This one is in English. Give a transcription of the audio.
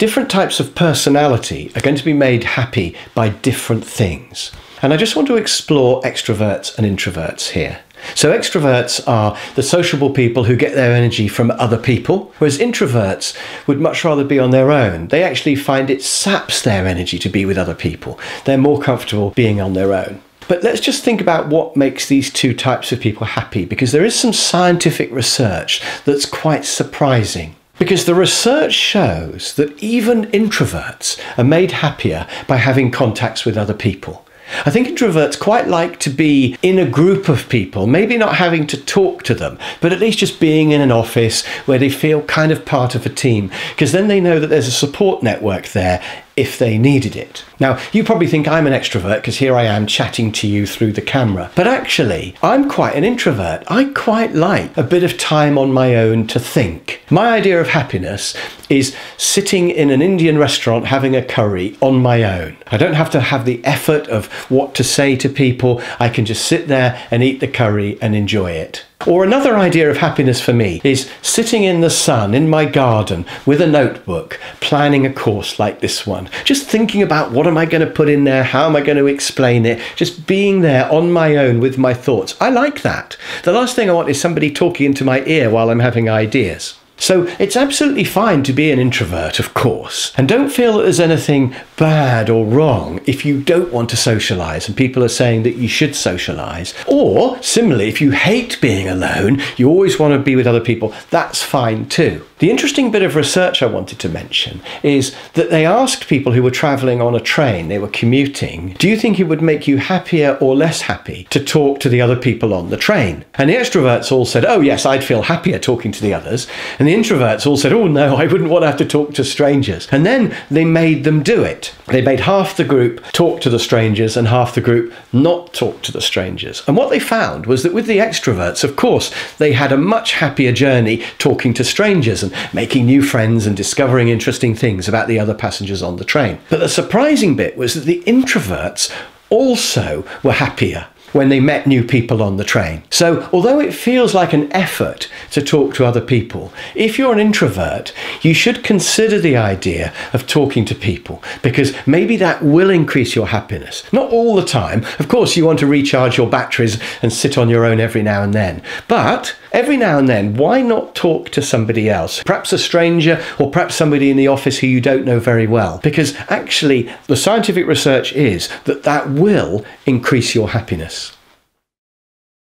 different types of personality are going to be made happy by different things. And I just want to explore extroverts and introverts here. So extroverts are the sociable people who get their energy from other people, whereas introverts would much rather be on their own. They actually find it saps their energy to be with other people. They're more comfortable being on their own. But let's just think about what makes these two types of people happy, because there is some scientific research that's quite surprising. Because the research shows that even introverts are made happier by having contacts with other people. I think introverts quite like to be in a group of people, maybe not having to talk to them, but at least just being in an office where they feel kind of part of a team, because then they know that there's a support network there if they needed it. Now, you probably think I'm an extrovert because here I am chatting to you through the camera. But actually, I'm quite an introvert. I quite like a bit of time on my own to think. My idea of happiness is sitting in an Indian restaurant having a curry on my own. I don't have to have the effort of what to say to people. I can just sit there and eat the curry and enjoy it. Or another idea of happiness for me is sitting in the sun in my garden with a notebook, planning a course like this one. Just thinking about what am I going to put in there, how am I going to explain it, just being there on my own with my thoughts. I like that. The last thing I want is somebody talking into my ear while I'm having ideas. So it's absolutely fine to be an introvert, of course, and don't feel that there's anything bad or wrong if you don't want to socialise and people are saying that you should socialise. Or, similarly, if you hate being alone, you always want to be with other people, that's fine too. The interesting bit of research I wanted to mention is that they asked people who were travelling on a train, they were commuting, do you think it would make you happier or less happy to talk to the other people on the train? And the extroverts all said, oh yes, I'd feel happier talking to the others. And the introverts all said, oh no, I wouldn't want to have to talk to strangers. And then they made them do it. They made half the group talk to the strangers and half the group not talk to the strangers. And what they found was that with the extroverts, of course, they had a much happier journey talking to strangers and making new friends and discovering interesting things about the other passengers on the train. But the surprising bit was that the introverts also were happier when they met new people on the train. So although it feels like an effort to talk to other people, if you're an introvert, you should consider the idea of talking to people, because maybe that will increase your happiness. Not all the time. Of course, you want to recharge your batteries and sit on your own every now and then. But every now and then, why not talk to somebody else? Perhaps a stranger, or perhaps somebody in the office who you don't know very well. Because actually, the scientific research is that that will increase your happiness.